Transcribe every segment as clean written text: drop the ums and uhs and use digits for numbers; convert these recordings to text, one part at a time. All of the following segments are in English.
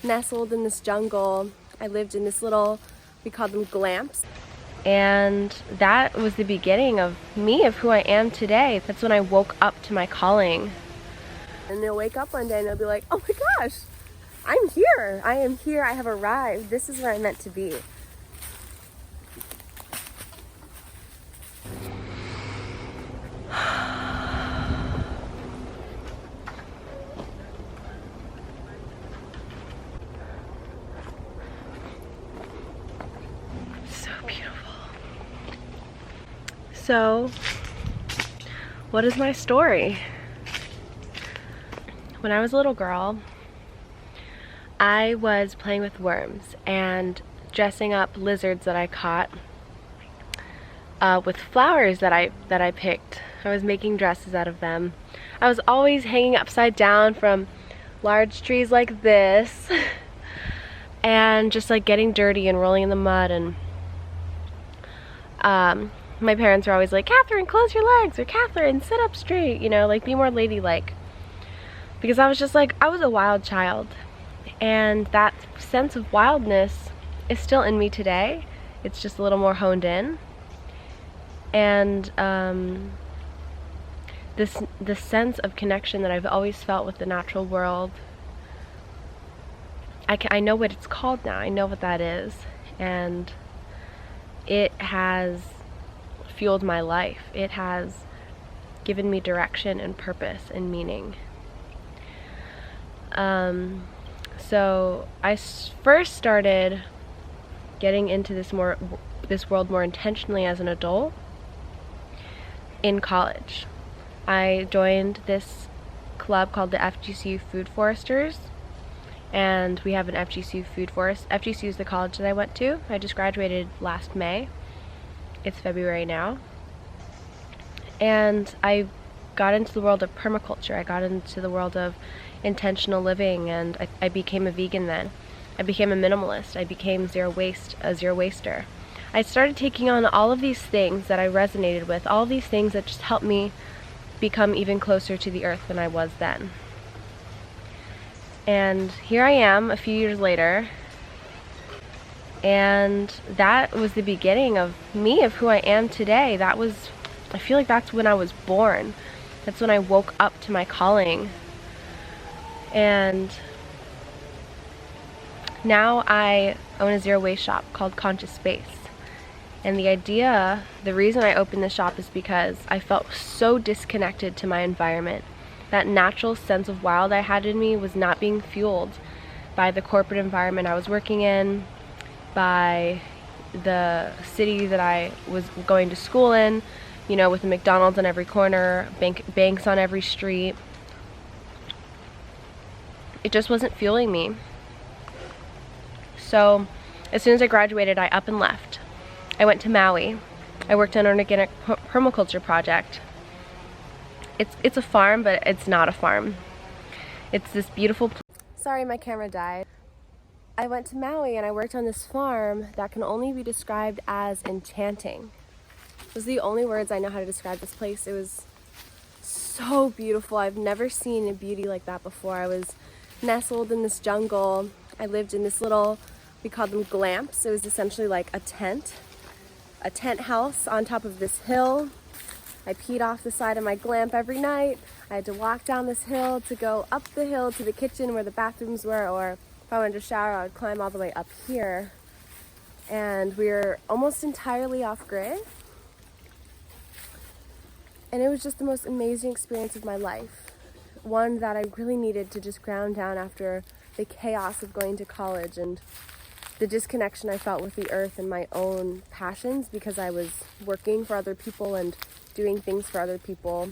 nestled in this jungle. I lived in this little, we called them glamps. And that was the beginning of me, of who I am today. That's when I woke up to my calling. And they'll wake up one day and they'll be like, oh my gosh, I'm here. I am here. I have arrived. This is where I'm meant to be. So beautiful. So, what is my story? When I was a little girl, I was playing with worms and dressing up lizards that I caught with flowers that I picked. I was making dresses out of them. I was always hanging upside down from large trees like this and just like getting dirty and rolling in the mud. And my parents were always like, Catherine, close your legs, or Catherine, sit up straight, you know, like be more ladylike. Because I was just like, I was a wild child. And that sense of wildness is still in me today. It's just a little more honed in. And this sense of connection that I've always felt with the natural world, I know what it's called now. I know what that is. And it has fueled my life. It has given me direction and purpose and meaning. So I first started getting into this world more intentionally as an adult in college. I joined this club called the FGCU Food Foresters, and we have an FGCU Food Forest. FGCU is the college that I went to. I just graduated last May. It's February now. And I got into the world of permaculture. I got into the world of intentional living, and I became a vegan then. I became a minimalist. I became a zero waster. I started taking on all of these things that I resonated with, all of these things that just helped me become even closer to the earth than I was then. And here I am a few years later, and that was the beginning of me, of who I am today. I feel like that's when I was born. That's when I woke up to my calling. And now I own a zero waste shop called Conscious Space. And the reason I opened this shop is because I felt so disconnected to my environment. That natural sense of wild I had in me was not being fueled by the corporate environment I was working in, by the city that I was going to school in, you know, with a McDonald's on every corner, banks on every street. It just wasn't fueling me. So as soon as I graduated, I up and left. I went to Maui. I worked on an organic permaculture project. It's a farm, but it's not a farm. It's this beautiful Sorry, my camera died. I went to Maui and I worked on this farm that can only be described as enchanting. Those are the only words I know how to describe this place. It was so beautiful. I've never seen a beauty like that before. I was nestled in this jungle. I lived in this little, we called them glamps. It was essentially like a tent house on top of this hill. I peed off the side of my glamp every night. I had to walk down this hill to go up the hill to the kitchen where the bathrooms were, or if I wanted to shower, I would climb all the way up here. And we were almost entirely off grid. And it was just the most amazing experience of my life. One that I really needed to just ground down after the chaos of going to college and the disconnection I felt with the earth and my own passions, because I was working for other people and doing things for other people.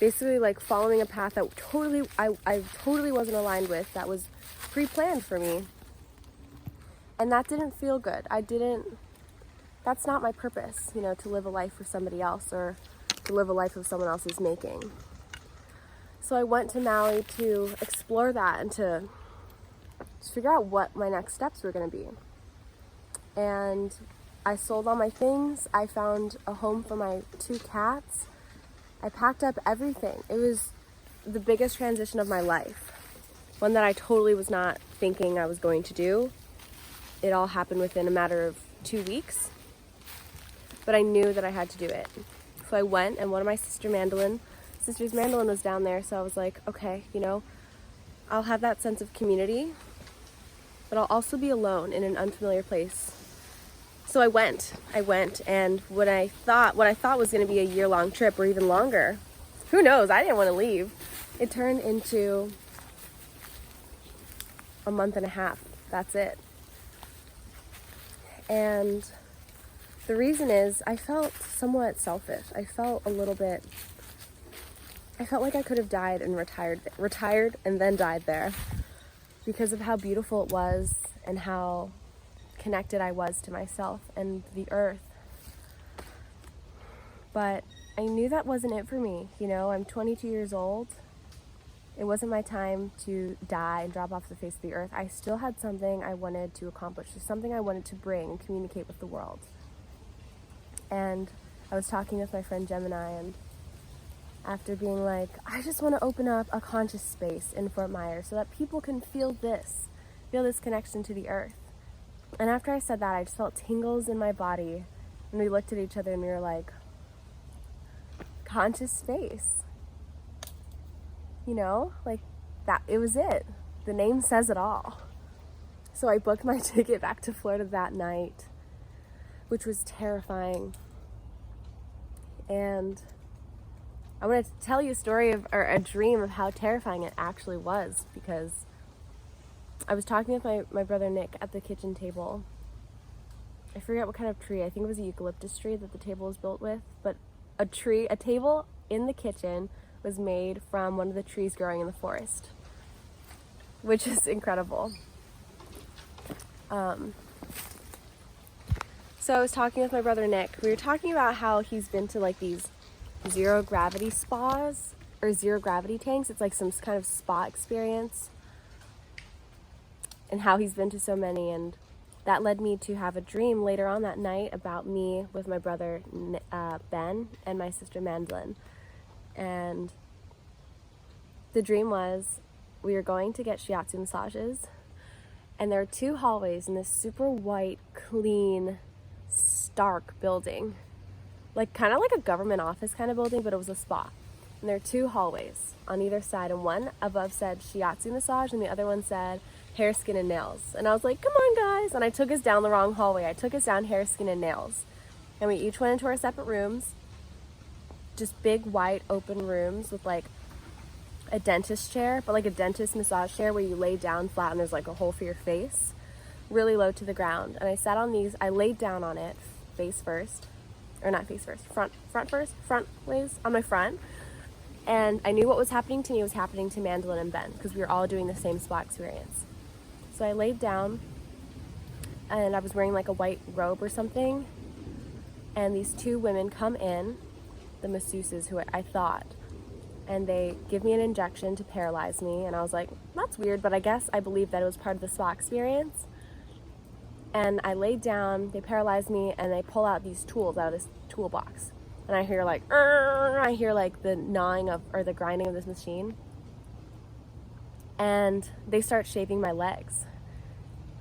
Basically like following a path that I totally wasn't aligned with, that was pre-planned for me. And that didn't feel good. That's not my purpose, you know, to live a life for somebody else or to live a life of someone else's making. So I went to Maui to explore that and to just figure out what my next steps were going to be. And I sold all my things. I found a home for my 2 cats. I packed up everything. It was the biggest transition of my life. one that I totally was not thinking I was going to do. It all happened within a matter of 2 weeks, but I knew that I had to do it. So I went, and one of my sister's mandolin was down there, so I was like, okay, you know, I'll have that sense of community, but I'll also be alone in an unfamiliar place. So I went, and what I thought was going to be a year-long trip or even longer, who knows, I didn't want to leave. It turned into a month and a half. That's it. And the reason is I felt somewhat selfish. I felt like I could have died and retired and then died there because of how beautiful it was and how connected I was to myself and the earth. But I knew that wasn't it for me. You know, I'm 22 years old. It wasn't my time to die and drop off the face of the earth. I still had something I wanted to accomplish, something I wanted to bring and communicate with the world. And I was talking with my friend Gemini, and after being like, I just want to open up a conscious space in Fort Myers so that people can feel this connection to the earth. And after I said that, I just felt tingles in my body, and we looked at each other and we were like, conscious space. You know, like that, it was it. The name says it all. So I booked my ticket back to Florida that night, which was terrifying. And I want to tell you a dream of how terrifying it actually was, because I was talking with my brother Nick at the kitchen table. I forget what kind of tree. I think it was a eucalyptus tree that the table was built with, but a table in the kitchen was made from one of the trees growing in the forest, which is incredible. So I was talking with my brother Nick. We were talking about how he's been to like these zero gravity spas or zero gravity tanks. It's like some kind of spa experience, and how he's been to so many. And that led me to have a dream later on that night about me with my brother Ben and my sister Mandolin. And the dream was we were going to get shiatsu massages, and there are 2 hallways in this super white, clean, stark building, like kind of like a government office kind of building, but it was a spa. And there are 2 hallways on either side, and one above said shiatsu massage and the other one said hair, skin, and nails. And I was like, come on guys, and I took us down the wrong hallway. I took us down hair, skin, and nails, and we each went into our separate rooms, just big white open rooms with like a dentist chair, but like a dentist massage chair where you lay down flat and there's like a hole for your face, really low to the ground. And I sat on these, I laid down on it front ways on my front. And I knew what was happening to me was happening to Mandolin and Ben, because we were all doing the same spa experience. So I laid down, and I was wearing like a white robe or something, and these 2 women come in, the masseuses who I thought, and they give me an injection to paralyze me. And I was like, that's weird, but I guess I believe that it was part of the spa experience. And I laid down, they paralyzed me, and they pull out these tools out of this toolbox. And I hear like the gnawing or the grinding of this machine. And they start shaving my legs.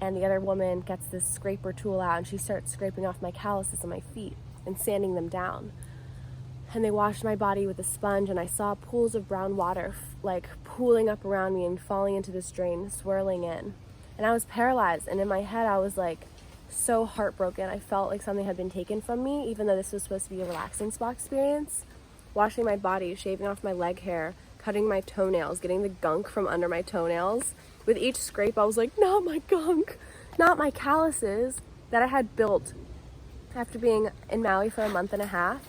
And the other woman gets this scraper tool out, and she starts scraping off my calluses on my feet and sanding them down. And they washed my body with a sponge, and I saw pools of brown water like pooling up around me and falling into this drain, swirling in. And I was paralyzed, and in my head I was like so heartbroken. I felt like something had been taken from me, even though this was supposed to be a relaxing spa experience. Washing my body, shaving off my leg hair, cutting my toenails, getting the gunk from under my toenails. With each scrape I was like, not my gunk, not my calluses that I had built after being in Maui for a month and a half.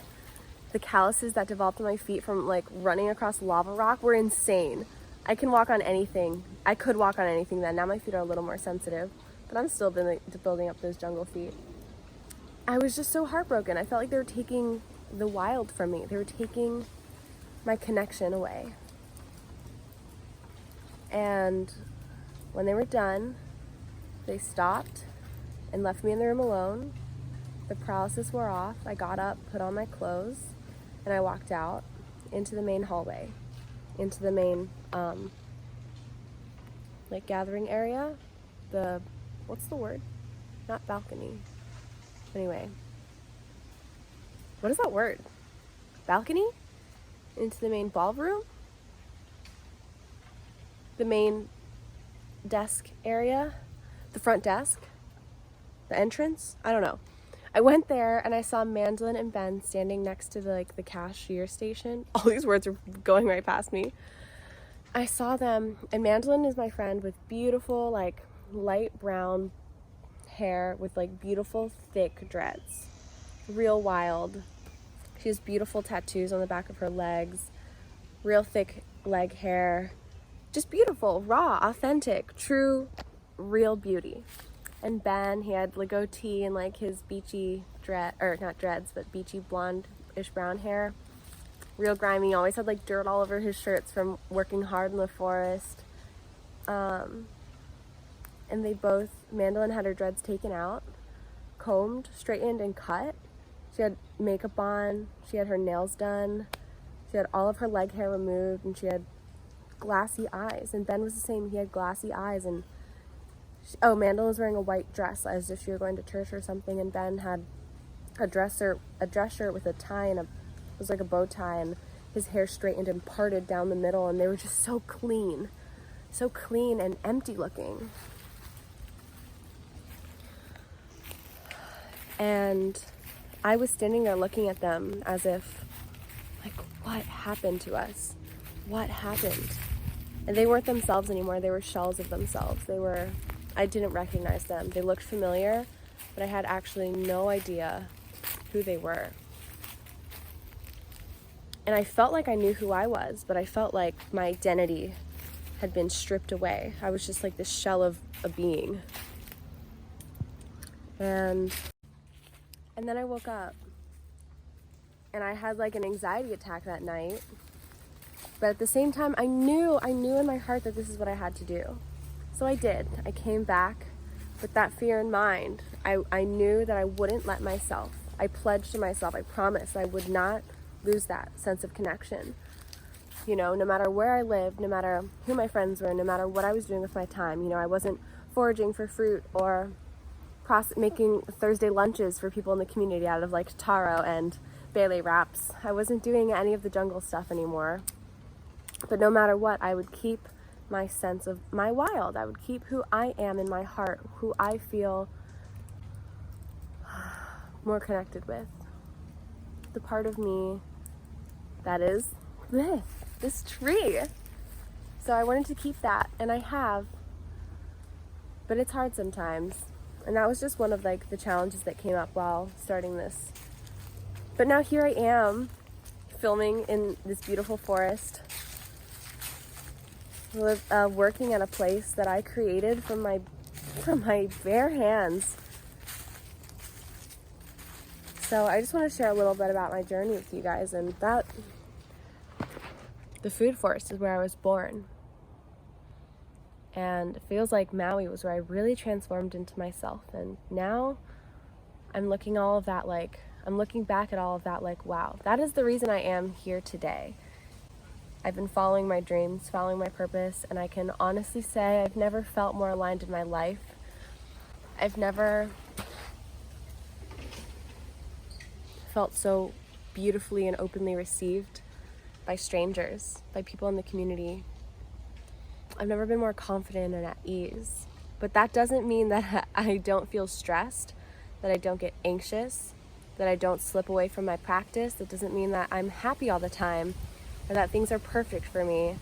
The calluses that developed on my feet from like running across lava rock were insane. I can walk on anything. I could walk on anything then. Now my feet are a little more sensitive, but I'm still building up those jungle feet. I was just so heartbroken. I felt like they were taking the wild from me. They were taking my connection away. And when they were done, they stopped and left me in the room alone. The paralysis wore off. I got up, put on my clothes, and I walked out into the main hallway, into the main like gathering area. What's the word? Not balcony. Anyway. What is that word? Balcony? Into the main ballroom? The main desk area? The front desk? The entrance? I don't know. I went there and I saw Mandolin and Ben standing next to the cashier station. All these words are going right past me. I saw them, and Mandolin is my friend with beautiful, light brown hair with, beautiful, thick dreads. Real wild. She has beautiful tattoos on the back of her legs. Real thick leg hair. Just beautiful, raw, authentic, true, real beauty. And Ben, he had goatee and his beachy not dreads, but beachy blonde-ish brown hair. Real grimy, always had dirt all over his shirts from working hard in the forest. And Mandolin had her dreads taken out, combed, straightened, and cut. She had makeup on, she had her nails done, she had all of her leg hair removed, and she had glassy eyes. And Ben was the same, he had glassy eyes. And Mandolin was wearing a white dress as if she were going to church or something, and Ben had a dress shirt with a tie and it was like a bow tie, and his hair straightened and parted down the middle, and they were just so clean and empty looking. And I was standing there looking at them as if, what happened to us? What happened? And they weren't themselves anymore. They were shells of themselves. I didn't recognize them. They looked familiar, but I had actually no idea who they were. And I felt like I knew who I was, but I felt like my identity had been stripped away. I was just this shell of a being. And then I woke up, and I had an anxiety attack that night. But at the same time, I knew in my heart that this is what I had to do. So I did. I came back with that fear in mind. I knew that I wouldn't let myself. I pledged to myself, I promised I would not lose that sense of connection. No matter where I lived, no matter who my friends were, no matter what I was doing with my time. I wasn't foraging for fruit or making Thursday lunches for people in the community out of taro and Bailey wraps. I wasn't doing any of the jungle stuff anymore. But no matter what, I would keep my sense of my wild. I would keep who I am in my heart, who I feel more connected with. The part of me that is this tree. So I wanted to keep that, and I have. But it's hard sometimes. And that was just one of the challenges that came up while starting this. But now here I am, filming in this beautiful forest, working at a place that I created from my bare hands. So I just want to share a little bit about my journey with you guys, and that the food forest is where I was born. And it feels like Maui was where I really transformed into myself. And now I'm looking back at all of that wow, that is the reason I am here today. I've been following my dreams, following my purpose, and I can honestly say I've never felt more aligned in my life. I've never felt so beautifully and openly received by strangers, by people in the community. I've never been more confident and at ease. But that doesn't mean that I don't feel stressed, that I don't get anxious, that I don't slip away from my practice. That doesn't mean that I'm happy all the time or that things are perfect for me.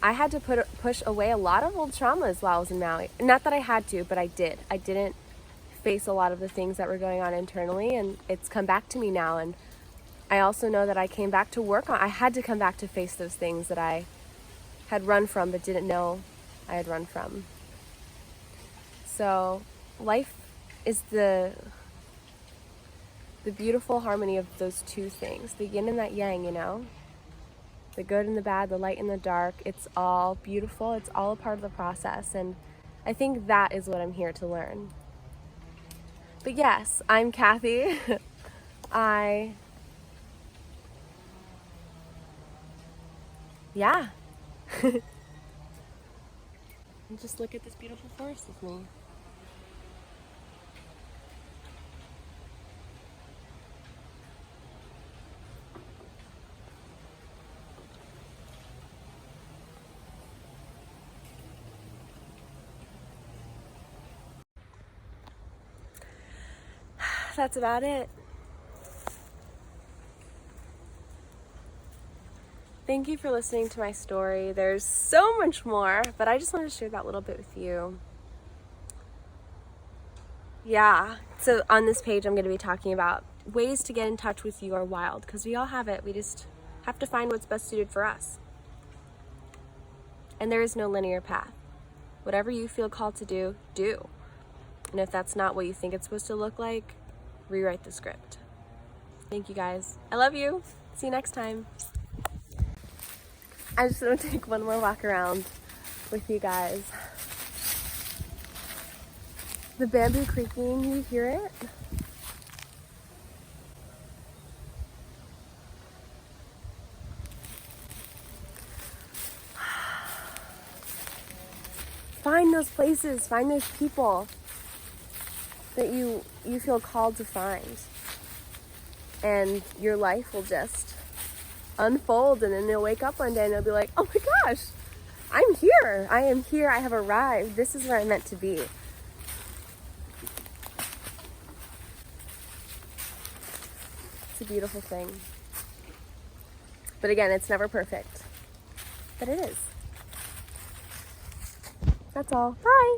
I had to push away a lot of old traumas while I was in Maui. Not that I had to, but I did. I didn't face a lot of the things that were going on internally, and it's come back to me now. And I also know that I came back to work on. I had to come back to face those things that I had run from but didn't know I had run from. So life is the beautiful harmony of those two things, the yin and that yang, the good and the bad, the light and the dark. It's all beautiful. It's all a part of the process. And I think that is what I'm here to learn. But yes, I'm Kathy. and just look at this beautiful forest with me. That's about it. Thank you for listening to my story. There's so much more, but I just wanted to share that little bit with you. Yeah, so on this page I'm going to be talking about ways to get in touch with your wild, because we all have it. We just have to find what's best suited for us. And there is no linear path. Whatever you feel called to do, do. And if that's not what you think it's supposed to look like, rewrite the script. Thank you guys. I love you. See you next time. I just want to take one more walk around with you guys. The bamboo creaking, you hear it? Find those places, find those people that you feel called to find. And your life will just unfold, and then you'll wake up one day and you'll be like, oh my gosh, I'm here. I am here. I have arrived. This is where I'm meant to be. It's a beautiful thing. But again, it's never perfect. But it is. That's all. Bye.